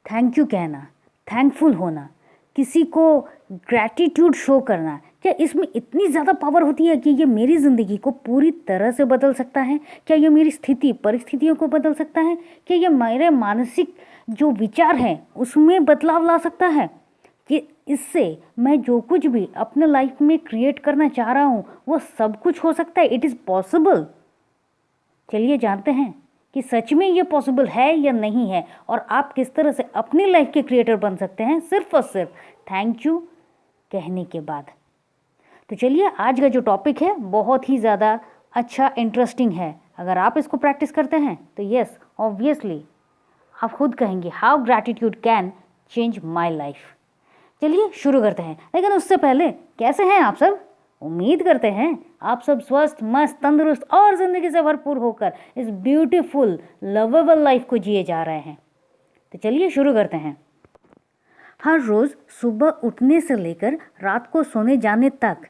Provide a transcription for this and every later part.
Thank you कहना, thankful होना, किसी को ग्रैटिट्यूड शो करना, क्या इसमें इतनी ज़्यादा पावर होती है कि ये मेरी ज़िंदगी को पूरी तरह से बदल सकता है? क्या ये मेरी स्थिति परिस्थितियों को बदल सकता है? क्या ये मेरे मानसिक जो विचार हैं उसमें बदलाव ला सकता है कि इससे मैं जो कुछ भी अपने लाइफ में क्रिएट करना चाह रहा हूँ वो सब कुछ हो सकता है? It is possible. चलिए जानते हैं कि सच में ये पॉसिबल है या नहीं है, और आप किस तरह से अपनी लाइफ के क्रिएटर बन सकते हैं सिर्फ और सिर्फ थैंक यू कहने के बाद। तो चलिए, आज का जो टॉपिक है बहुत ही ज़्यादा अच्छा, इंटरेस्टिंग है। अगर आप इसको प्रैक्टिस करते हैं तो यस, ऑब्वियसली आप खुद कहेंगे how gratitude can change my life. चलिए शुरू करते हैं, लेकिन उससे पहले कैसे हैं आप सब? उम्मीद करते हैं आप सब स्वस्थ, मस्त, तंदुरुस्त और ज़िंदगी से भरपूर होकर इस ब्यूटीफुल लवेबल लाइफ को जिए जा रहे हैं। तो चलिए शुरू करते हैं। हर रोज़ सुबह उठने से लेकर रात को सोने जाने तक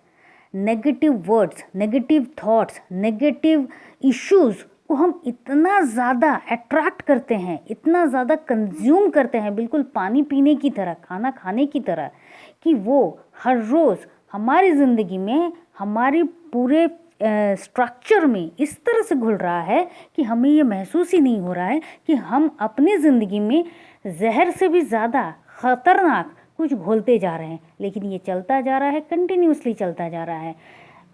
negative words, negative thoughts, negative issues को हम इतना ज़्यादा अट्रैक्ट करते हैं, इतना ज़्यादा कंज्यूम करते हैं, बिल्कुल पानी पीने की तरह, खाना खाने की तरह, कि वो हर रोज़ हमारी ज़िंदगी में, हमारे पूरे स्ट्रक्चर में इस तरह से घुल रहा है कि हमें ये महसूस ही नहीं हो रहा है कि हम अपनी ज़िंदगी में जहर से भी ज़्यादा ख़तरनाक कुछ घोलते जा रहे हैं। लेकिन ये चलता जा रहा है, कंटिन्यूसली चलता जा रहा है।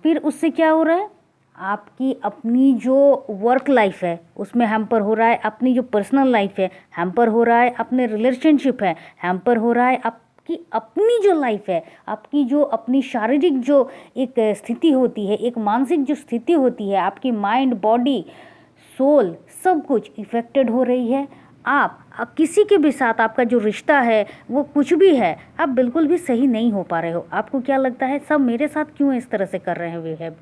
फिर उससे क्या हो रहा है? आपकी अपनी जो वर्क लाइफ है उसमें हैम्पर हो रहा है, अपनी जो पर्सनल लाइफ है हैम्पर हो रहा है, अपने रिलेशनशिप है हैम्पर हो रहा है, आपकी अपनी जो लाइफ है, आपकी जो अपनी शारीरिक जो एक स्थिति होती है, एक मानसिक जो स्थिति होती है, आपकी माइंड, बॉडी, सोल, सब कुछ इफ़ेक्टेड हो रही है। आप किसी के भी साथ आपका जो रिश्ता है वो कुछ भी है, आप बिल्कुल भी सही नहीं हो पा रहे हो। आपको क्या लगता है, सब मेरे साथ क्यों इस तरह से कर रहे हुए हैं?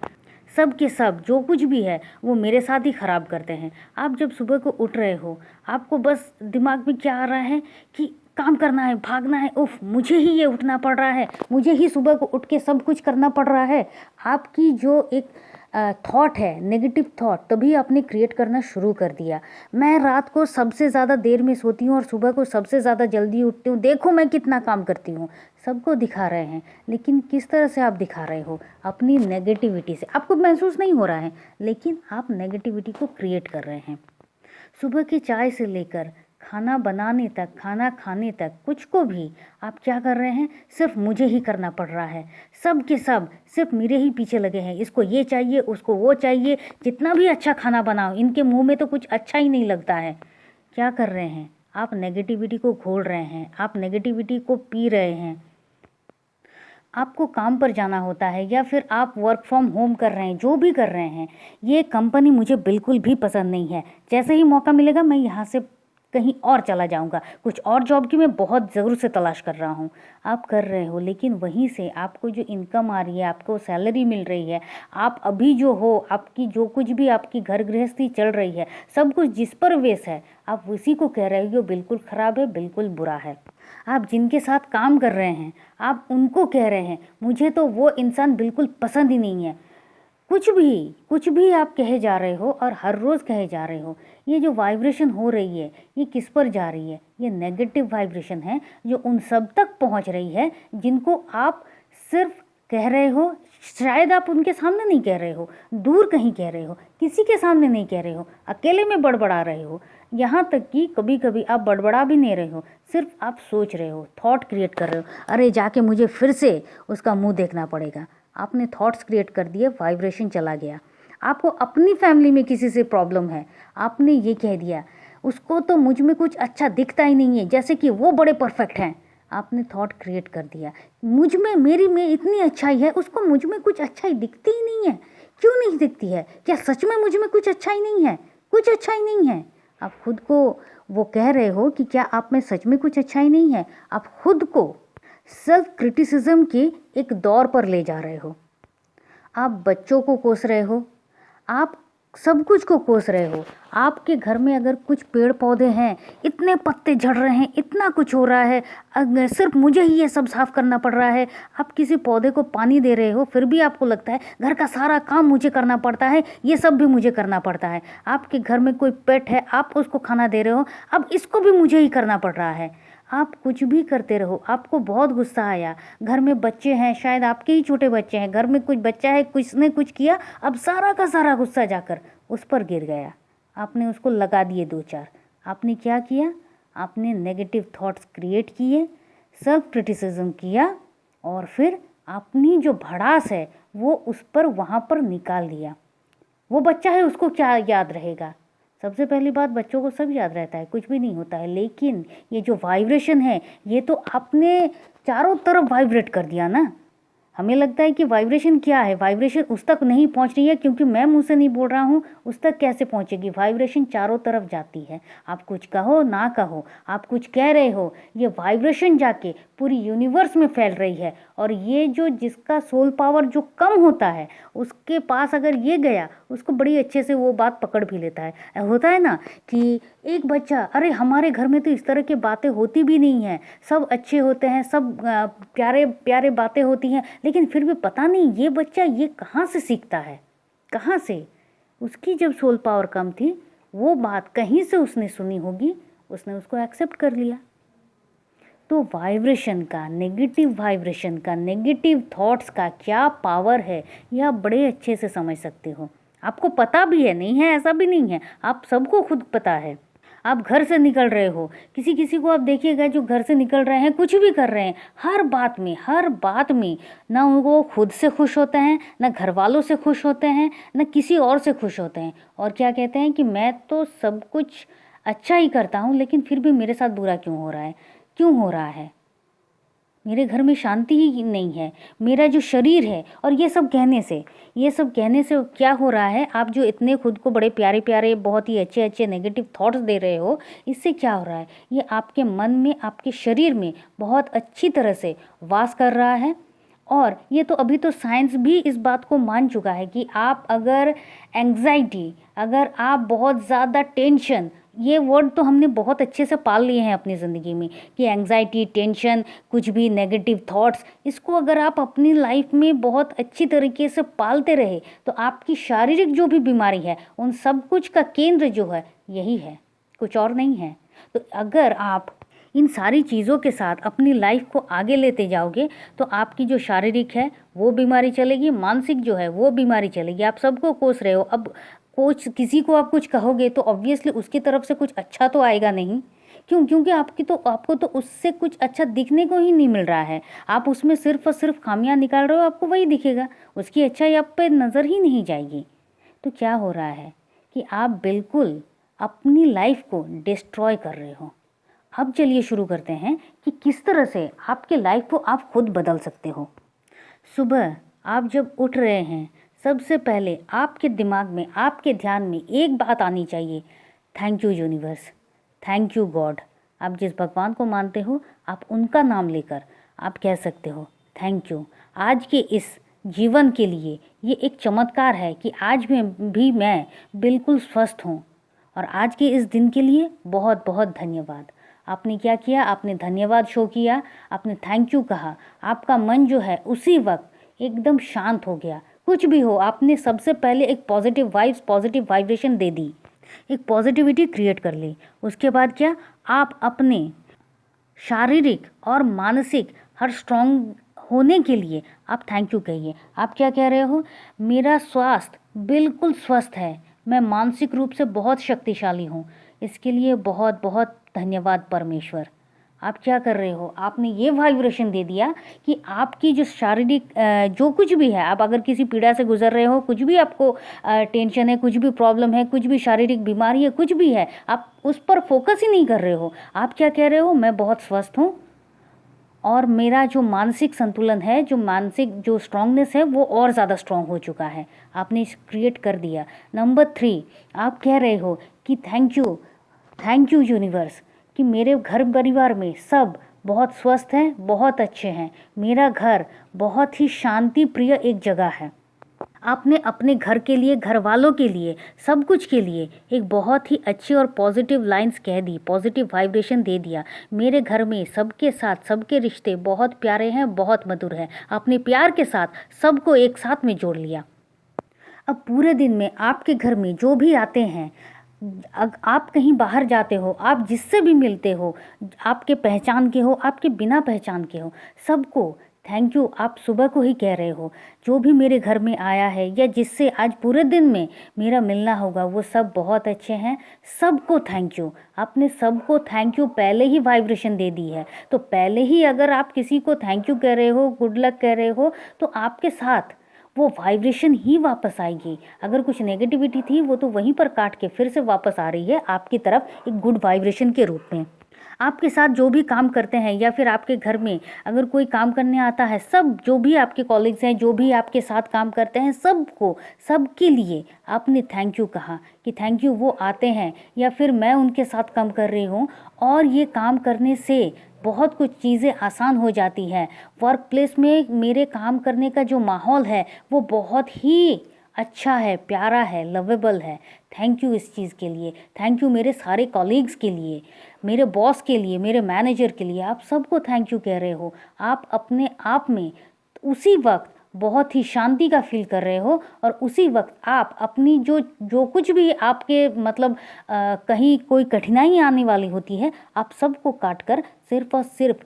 सब के सब जो कुछ भी है वो मेरे साथ ही ख़राब करते हैं। आप जब सुबह को उठ रहे हो, आपको बस दिमाग में क्या आ रहा है कि काम करना है, भागना है, उफ मुझे ही ये उठना पड़ रहा है, मुझे ही सुबह को उठ के सब कुछ करना पड़ रहा है। आपकी जो एक थॉट है, नेगेटिव थॉट, तभी आपने क्रिएट करना शुरू कर दिया। मैं रात को सबसे ज़्यादा देर में सोती हूँ और सुबह को सबसे ज़्यादा जल्दी उठती हूँ, देखो मैं कितना काम करती हूँ। सबको दिखा रहे हैं, लेकिन किस तरह से आप दिखा रहे हो? अपनी नेगेटिविटी से। आपको महसूस नहीं हो रहा है, लेकिन आप नेगेटिविटी को क्रिएट कर रहे हैं। सुबह की चाय से लेकर खाना बनाने तक, खाना खाने तक, कुछ को भी आप क्या कर रहे हैं? सिर्फ मुझे ही करना पड़ रहा है। सब के सब सिर्फ मेरे ही पीछे लगे हैं, इसको ये चाहिए, उसको वो चाहिए। जितना भी अच्छा खाना बनाओ, इनके मुंह में तो कुछ अच्छा ही नहीं लगता है। क्या कर रहे हैं? आप नेगेटिविटी को घोल रहे हैं, आप नेगेटिविटी को पी रहे हैं। आपको काम पर जाना होता है या फिर आप वर्क फ्रॉम होम कर रहे हैं, जो भी कर रहे हैं, ये कंपनी मुझे बिल्कुल भी पसंद नहीं है, जैसे ही मौका मिलेगा मैं यहाँ से कहीं और चला जाऊँगा, कुछ और जॉब की मैं बहुत ज़रूर से तलाश कर रहा हूँ। आप कर रहे हो, लेकिन वहीं से आपको जो इनकम आ रही है, आपको सैलरी मिल रही है, आप अभी जो हो, आपकी जो कुछ भी आपकी घर गृहस्थी चल रही है, सब कुछ जिस पर वेस है, आप उसी को कह रहे हो बिल्कुल ख़राब है, बिल्कुल बुरा है। आप जिनके साथ काम कर रहे हैं, आप उनको कह रहे हैं मुझे तो वो इंसान बिल्कुल पसंद ही नहीं है। कुछ भी आप कहे जा रहे हो और हर रोज़ कहे जा रहे हो। ये जो वाइब्रेशन हो रही है, ये किस पर जा रही है? ये नेगेटिव वाइब्रेशन है जो उन सब तक पहुंच रही है जिनको आप सिर्फ कह रहे हो। शायद आप उनके सामने नहीं कह रहे हो, दूर कहीं कह रहे हो, किसी के सामने नहीं कह रहे हो, अकेले में बड़बड़ा रहे हो। यहाँ तक कि कभी कभी आप बड़बड़ा भी नहीं रहे हो, सिर्फ आप सोच रहे हो, थॉट क्रिएट कर रहे हो, अरे जाके मुझे फिर से उसका मुंह देखना पड़ेगा। आपने थॉट्स क्रिएट कर दिए, वाइब्रेशन चला गया। आपको अपनी फैमिली में किसी से प्रॉब्लम है, आपने ये कह दिया उसको तो मुझ में कुछ अच्छा दिखता ही नहीं है, जैसे कि वो बड़े परफेक्ट हैं। आपने थॉट क्रिएट कर दिया, मुझ में, मेरी में इतनी अच्छाई है, उसको मुझ में कुछ अच्छाई दिखती ही नहीं है। क्यों नहीं दिखती है? क्या सच में मुझ में कुछ अच्छा ही नहीं है? कुछ अच्छा ही नहीं है। आप खुद को वो कह रहे हो कि क्या आप में सच में कुछ अच्छा ही नहीं है। आप खुद को सेल्फ क्रिटिसिज्म के एक दौर पर ले जा रहे हो। आप बच्चों को कोस रहे हो, आप सब कुछ को कोस रहे हो। आपके घर में अगर कुछ पेड़ पौधे हैं, इतने पत्ते झड़ रहे हैं, इतना कुछ हो रहा है, अगर सिर्फ मुझे ही ये सब साफ करना पड़ रहा है, आप किसी पौधे को पानी दे रहे हो, फिर भी आपको लगता है घर का सारा काम मुझे करना पड़ता है, ये सब भी मुझे करना पड़ता है। आपके घर में कोई पेट है, आप उसको खाना दे रहे हो, अब इसको भी मुझे ही करना पड़ रहा है। आप कुछ भी करते रहो, आपको बहुत गुस्सा आया, घर में बच्चे हैं, शायद आपके ही छोटे बच्चे हैं, घर में कुछ बच्चा है, कुछ ने कुछ किया, अब सारा का सारा गुस्सा जाकर उस पर गिर गया। आपने उसको लगा दिए दो चार। आपने क्या किया? आपने नेगेटिव थॉट्स क्रिएट किए, सेल्फ क्रिटिसिज्म किया, और फिर अपनी जो भड़ास है वो उस पर वहाँ पर निकाल दिया। वो बच्चा है, उसको क्या याद रहेगा? सबसे पहली बात, बच्चों को सब याद रहता है, कुछ भी नहीं होता है, लेकिन ये जो वाइब्रेशन है ये तो आपने चारों तरफ वाइब्रेट कर दिया ना। हमें लगता है कि वाइब्रेशन क्या है, वाइब्रेशन उस तक नहीं पहुंच रही है क्योंकि मैं मुंह से नहीं बोल रहा हूं, उस तक कैसे पहुंचेगी? वाइब्रेशन चारों तरफ जाती है। आप कुछ कहो ना कहो, आप कुछ कह रहे हो, ये वाइब्रेशन जाके पूरी यूनिवर्स में फैल रही है। और ये जो जिसका सोल पावर जो कम होता है, उसके पास अगर ये गया, उसको बड़ी अच्छे से वो बात पकड़ भी लेता है। होता है ना कि एक बच्चा, अरे हमारे घर में तो इस तरह की बातें होती भी नहीं हैं, सब अच्छे होते हैं, सब प्यारे प्यारे बातें होती हैं, लेकिन फिर भी पता नहीं ये बच्चा ये कहाँ से सीखता है, कहाँ से? उसकी जब सोल पावर कम थी, वो बात कहीं से उसने सुनी होगी, उसने उसको एक्सेप्ट कर लिया। तो वाइब्रेशन का, नेगेटिव वाइब्रेशन का, नेगेटिव थॉट्स का क्या पावर है, यह आप बड़े अच्छे से समझ सकते हो। आपको पता भी है, नहीं है ऐसा भी नहीं है, आप सबको खुद पता है। आप घर से निकल रहे हो, किसी किसी को आप देखिएगा जो घर से निकल रहे हैं, कुछ भी कर रहे हैं, हर बात में ना वो खुद से खुश होते हैं, ना घर वालों से खुश होते हैं, ना किसी और से खुश होते हैं। और क्या कहते हैं कि मैं तो सब कुछ अच्छा ही करता हूँ, लेकिन फिर भी मेरे साथ बुरा क्यों हो रहा है, क्यों हो रहा है? मेरे घर में शांति ही नहीं है, मेरा जो शरीर है। और ये सब कहने से क्या हो रहा है? आप जो इतने खुद को बड़े प्यारे प्यारे, बहुत ही अच्छे अच्छे नेगेटिव थॉट्स दे रहे हो, इससे क्या हो रहा है? ये आपके मन में, आपके शरीर में बहुत अच्छी तरह से वास कर रहा है। और ये तो अभी तो साइंस भी इस बात को मान चुका है कि आप अगर एंग्जाइटी, अगर आप बहुत ज़्यादा टेंशन, ये वर्ड तो हमने बहुत अच्छे से पाल लिए हैं अपनी ज़िंदगी में कि एंग्जाइटी, टेंशन, कुछ भी नेगेटिव थॉट्स, इसको अगर आप अपनी लाइफ में बहुत अच्छी तरीके से पालते रहे तो आपकी शारीरिक जो भी बीमारी है, उन सब कुछ का केंद्र जो है यही है, कुछ और नहीं है। तो अगर आप इन सारी चीज़ों के साथ अपनी लाइफ को आगे लेते जाओगे तो आपकी जो शारीरिक है वो बीमारी चलेगी, मानसिक जो है वो बीमारी चलेगी। आप सबको कोस रहे हो, अब कोच किसी को आप कुछ कहोगे तो ऑब्वियसली उसकी तरफ से कुछ अच्छा तो आएगा नहीं। क्यों? क्योंकि आपको तो उससे कुछ अच्छा दिखने को ही नहीं मिल रहा है। आप उसमें सिर्फ और सिर्फ खामियां निकाल रहे हो, आपको वही दिखेगा, उसकी अच्छाई आप पे नज़र ही नहीं जाएगी। तो क्या हो रहा है कि आप बिल्कुल अपनी लाइफ को डिस्ट्रॉय कर रहे हो। अब चलिए शुरू करते हैं कि किस तरह से आपके लाइफ को आप खुद बदल सकते हो। सुबह आप जब उठ रहे हैं, सबसे पहले आपके दिमाग में, आपके ध्यान में एक बात आनी चाहिए, thank you universe, thank you God. आप जिस भगवान को मानते हो, आप उनका नाम लेकर आप कह सकते हो थैंक यू। आज के इस जीवन के लिए ये एक चमत्कार है कि आज भी मैं बिल्कुल स्वस्थ हूँ। और आज के इस दिन के लिए बहुत बहुत धन्यवाद। आपने क्या किया? आपने धन्यवाद शो किया, आपने थैंक यू कहा, आपका मन जो है उसी वक्त एकदम शांत हो गया। कुछ भी हो, आपने सबसे पहले एक पॉजिटिव वाइब्स, पॉजिटिव वाइब्रेशन दे दी, एक पॉजिटिविटी क्रिएट कर ली। उसके बाद क्या? आप अपने शारीरिक और मानसिक हर स्ट्रॉन्ग होने के लिए आप थैंक यू कहिए। आप क्या कह रहे हो? मेरा स्वास्थ्य बिल्कुल स्वस्थ है, मैं मानसिक रूप से बहुत शक्तिशाली हूँ, इसके लिए बहुत बहुत धन्यवाद परमेश्वर। आप क्या कर रहे हो? आपने ये वाइब्रेशन दे दिया कि आपकी जो शारीरिक जो कुछ भी है, आप अगर किसी पीड़ा से गुजर रहे हो, कुछ भी आपको टेंशन है, कुछ भी प्रॉब्लम है, कुछ भी शारीरिक बीमारी है, कुछ भी है, आप उस पर फोकस ही नहीं कर रहे हो। आप क्या कह रहे हो? मैं बहुत स्वस्थ हूँ और मेरा जो मानसिक संतुलन है, जो मानसिक जो स्ट्रांगनेस है, वो और ज़्यादा स्ट्रांग हो चुका है। आपने क्रिएट कर दिया। नंबर 3, आप कह रहे हो कि थैंक यू यूनिवर्स कि मेरे घर परिवार में सब बहुत स्वस्थ हैं, बहुत अच्छे हैं, मेरा घर बहुत ही शांति प्रिय एक जगह है। आपने अपने घर के लिए, घर वालों के लिए, सब कुछ के लिए एक बहुत ही अच्छी और पॉजिटिव लाइंस कह दी, पॉजिटिव वाइब्रेशन दे दिया। मेरे घर में सबके साथ सबके रिश्ते बहुत प्यारे हैं, बहुत मधुर हैं। अपने प्यार के साथ सबको एक साथ में जोड़ लिया। अब पूरे दिन में आपके घर में जो भी आते हैं, आप कहीं बाहर जाते हो, आप जिससे भी मिलते हो, आपके पहचान के हो, आपके बिना पहचान के हो, सबको थैंक यू आप सुबह को ही कह रहे हो। जो भी मेरे घर में आया है या जिससे आज पूरे दिन में मेरा मिलना होगा, वो सब बहुत अच्छे हैं, सबको थैंक यू। आपने सबको थैंक यू पहले ही वाइब्रेशन दे दी है। तो पहले ही अगर आप किसी को थैंक यू कह रहे हो, गुड लक कह रहे हो, तो आपके साथ वो वाइब्रेशन ही वापस आएगी। अगर कुछ नेगेटिविटी थी वो तो वहीं पर काट के फिर से वापस आ रही है आपकी तरफ एक गुड वाइब्रेशन के रूप में। आपके साथ जो भी काम करते हैं या फिर आपके घर में अगर कोई काम करने आता है, सब जो भी आपके कॉलीग्स हैं, जो भी आपके साथ काम करते हैं, सबको, सबके लिए आपने थैंक यू कहा कि थैंक यू वो आते हैं या फिर मैं उनके साथ काम कर रही हूँ। और ये काम करने से बहुत कुछ चीज़ें आसान हो जाती हैं। वर्क प्लेस में मेरे काम करने का जो माहौल है वो बहुत ही अच्छा है, प्यारा है, लवेबल है। थैंक यू इस चीज़ के लिए। थैंक यू मेरे सारे कॉलीग्स के लिए, मेरे बॉस के लिए, मेरे मैनेजर के लिए। आप सबको थैंक यू कह रहे हो। आप अपने आप में उसी वक्त बहुत ही शांति का फील कर रहे हो और उसी वक्त आप अपनी जो जो कुछ भी आपके मतलब कहीं कोई कठिनाई आने वाली होती है, आप सबको काट कर सिर्फ और सिर्फ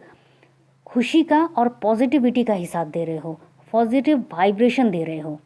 खुशी का और पॉजिटिविटी का ही साथ दे रहे हो, पॉजिटिव वाइब्रेशन दे रहे हो।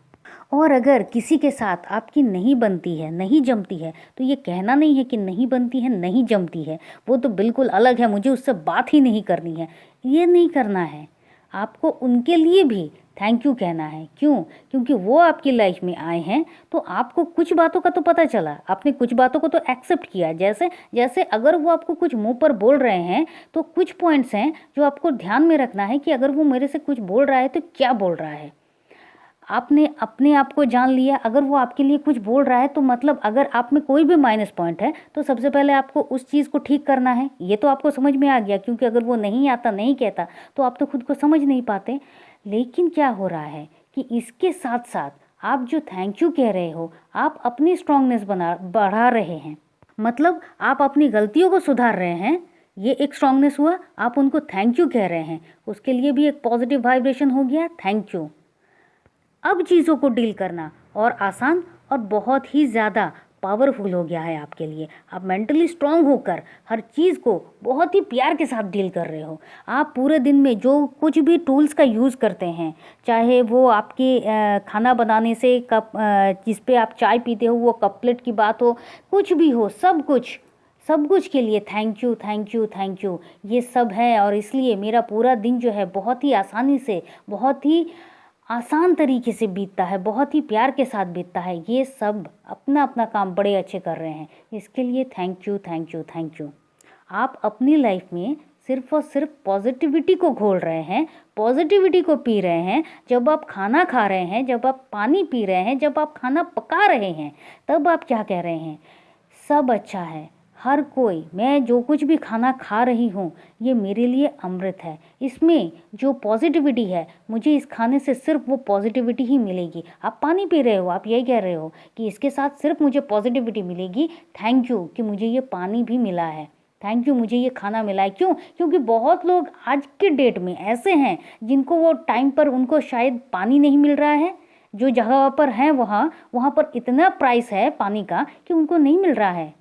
और अगर किसी के साथ आपकी नहीं बनती है, नहीं जमती है, तो ये कहना नहीं है कि नहीं बनती है, नहीं जमती है, वो तो बिल्कुल अलग है, मुझे उससे बात ही नहीं करनी है, ये नहीं करना है। आपको उनके लिए भी थैंक यू कहना है। क्यों? क्योंकि वो आपकी लाइफ में आए हैं, तो आपको कुछ बातों का तो पता चला, आपने कुछ बातों को तो एक्सेप्ट किया। जैसे जैसे अगर वो आपको कुछ मुंह पर बोल रहे हैं, तो कुछ पॉइंट्स हैं जो आपको ध्यान में रखना है कि अगर वो मेरे से कुछ बोल रहा है तो क्या बोल रहा है। आपने अपने आप को जान लिया। अगर वो आपके लिए कुछ बोल रहा है तो मतलब अगर आप में कोई भी माइनस पॉइंट है तो सबसे पहले आपको उस चीज़ को ठीक करना है। ये तो आपको समझ में आ गया, क्योंकि अगर वो नहीं आता, नहीं कहता, तो आप तो खुद को समझ नहीं पाते। लेकिन क्या हो रहा है कि इसके साथ साथ आप जो थैंक यू कह रहे हो, आप अपनी स्ट्रांगनेस बढ़ा रहे हैं। मतलब आप अपनी गलतियों को सुधार रहे हैं, ये एक स्ट्रांगनेस हुआ। आप उनको थैंक यू कह रहे हैं, उसके लिए भी एक पॉजिटिव वाइब्रेशन हो गया, थैंक यू। अब चीज़ों को डील करना और आसान और बहुत ही ज़्यादा पावरफुल हो गया है आपके लिए। आप मेंटली स्ट्रांग होकर हर चीज़ को बहुत ही प्यार के साथ डील कर रहे हो। आप पूरे दिन में जो कुछ भी टूल्स का यूज़ करते हैं, चाहे वो आपके खाना बनाने से कप जिस पे आप चाय पीते हो वो कप प्लेट की बात हो, कुछ भी हो, सब कुछ के लिए thank you, thank you, thank you. ये सब है और इसलिए मेरा पूरा दिन जो है बहुत ही आसानी से, बहुत ही आसान तरीके से बीतता है, बहुत ही प्यार के साथ बीतता है। ये सब अपना अपना काम बड़े अच्छे कर रहे हैं, इसके लिए thank you, thank you, thank you. आप अपनी लाइफ में सिर्फ और सिर्फ पॉजिटिविटी को घोल रहे हैं, पॉजिटिविटी को पी रहे हैं। जब आप खाना खा रहे हैं, जब आप पानी पी रहे हैं, जब आप खाना पका रहे हैं, तब आप क्या कह रहे हैं? सब अच्छा है, हर कोई, मैं जो कुछ भी खाना खा रही हूँ ये मेरे लिए अमृत है। इसमें जो पॉजिटिविटी है, मुझे इस खाने से सिर्फ वो पॉजिटिविटी ही मिलेगी। आप पानी पी रहे हो, आप यही कह रहे हो कि इसके साथ सिर्फ मुझे पॉजिटिविटी मिलेगी। थैंक यू कि मुझे ये पानी भी मिला है, थैंक यू मुझे ये खाना मिला है। क्यों? क्योंकि बहुत लोग आज के डेट में ऐसे हैं जिनको वो टाइम पर उनको शायद पानी नहीं मिल रहा है। जो जगह पर हैं वहाँ पर इतना प्राइस है पानी का कि उनको नहीं मिल रहा है,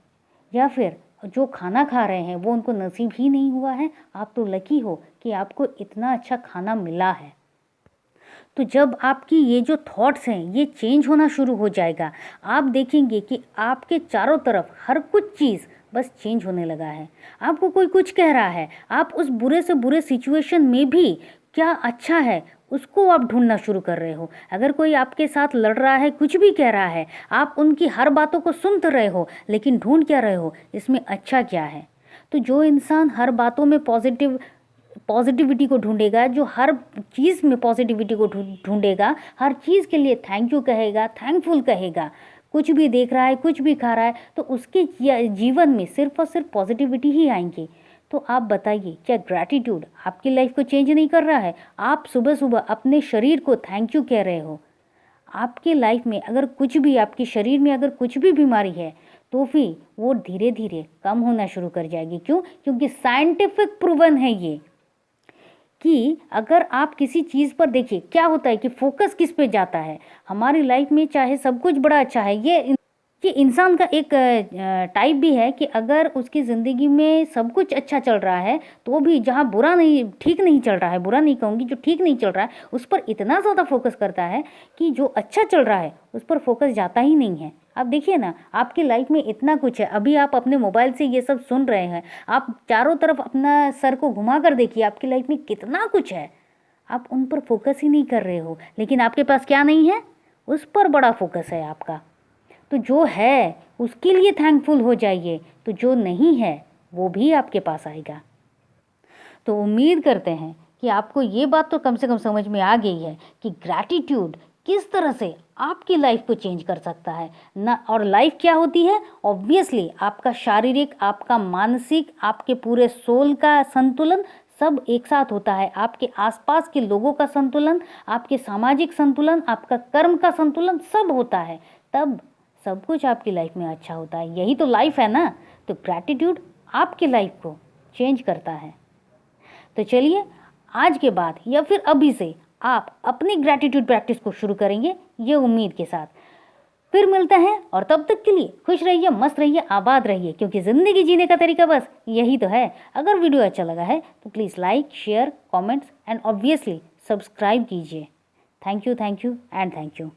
या फिर जो खाना खा रहे हैं वो उनको नसीब ही नहीं हुआ है। आप तो लकी हो कि आपको इतना अच्छा खाना मिला है। तो जब आपकी ये जो थॉट्स हैं ये चेंज होना शुरू हो जाएगा, आप देखेंगे कि आपके चारों तरफ हर कुछ चीज़ बस चेंज होने लगा है। आपको कोई कुछ कह रहा है, आप उस बुरे से बुरे सिचुएशन में भी क्या अच्छा है उसको आप ढूंढना शुरू कर रहे हो। अगर कोई आपके साथ लड़ रहा है, कुछ भी कह रहा है, आप उनकी हर बातों को सुन तो रहे हो, लेकिन ढूंढ क्या रहे हो, इसमें अच्छा क्या है। तो जो इंसान हर बातों में पॉजिटिविटी को ढूंढेगा, जो हर चीज़ में पॉजिटिविटी को ढूंढेगा, हर चीज़ के लिए थैंक यू कहेगा, थैंकफुल कहेगा, कुछ भी देख रहा है, कुछ भी खा रहा है, तो उसके जीवन में सिर्फ और सिर्फ पॉजिटिविटी ही आएंगी। तो आप बताइए, क्या ग्रैटिट्यूड आपकी लाइफ को चेंज नहीं कर रहा है? आप सुबह सुबह अपने शरीर को थैंक यू कह रहे हो, आपके लाइफ में अगर कुछ भी, आपके शरीर में अगर कुछ भी बीमारी है तो फिर वो धीरे धीरे कम होना शुरू कर जाएगी। क्यों? क्योंकि साइंटिफिक प्रूवन है ये कि अगर आप किसी चीज़ पर देखिए, क्या होता है कि फोकस किस पे जाता है हमारी लाइफ में, चाहे सब कुछ बड़ा अच्छा है, ये इंसान का एक टाइप भी है कि अगर उसकी ज़िंदगी में सब कुछ अच्छा चल रहा है तो भी जहाँ बुरा नहीं, ठीक नहीं चल रहा है, बुरा नहीं कहूँगी, जो ठीक नहीं चल रहा है उस पर इतना ज़्यादा फोकस करता है कि जो अच्छा चल रहा है उस पर फोकस जाता ही नहीं है। आप देखिए ना, आपकी लाइफ में इतना कुछ है, अभी आप अपने मोबाइल से ये सब सुन रहे हैं, आप चारों तरफ अपना सर को घुमा कर देखिए, आपकी लाइफ में कितना कुछ है, आप उन पर फोकस ही नहीं कर रहे हो। लेकिन आपके पास क्या नहीं है, उस पर बड़ा फोकस है आपका। तो जो है उसके लिए थैंकफुल हो जाइए, तो जो नहीं है वो भी आपके पास आएगा। तो उम्मीद करते हैं कि आपको ये बात तो कम से कम समझ में आ गई है कि ग्रैटिट्यूड किस तरह से आपकी लाइफ को चेंज कर सकता है ना। और लाइफ क्या होती है? ऑब्वियसली आपका शारीरिक, आपका मानसिक, आपके पूरे सोल का संतुलन सब एक साथ होता है। आपके आसपास के लोगों का संतुलन, आपके सामाजिक संतुलन, आपका कर्म का संतुलन सब होता है, तब सब कुछ आपकी लाइफ में अच्छा होता है। यही तो लाइफ है ना। तो ग्रैटिट्यूड आपकी लाइफ को चेंज करता है। तो चलिए, आज के बाद या फिर अभी से आप अपनी ग्रैटिट्यूड प्रैक्टिस को शुरू करेंगे, ये उम्मीद के साथ। फिर मिलते हैं, और तब तक के लिए खुश रहिए, मस्त रहिए, आबाद रहिए, क्योंकि ज़िंदगी जीने का तरीका बस यही तो है। अगर वीडियो अच्छा लगा है तो please like, share, comments and obviously subscribe कीजिए। Thank you and thank you.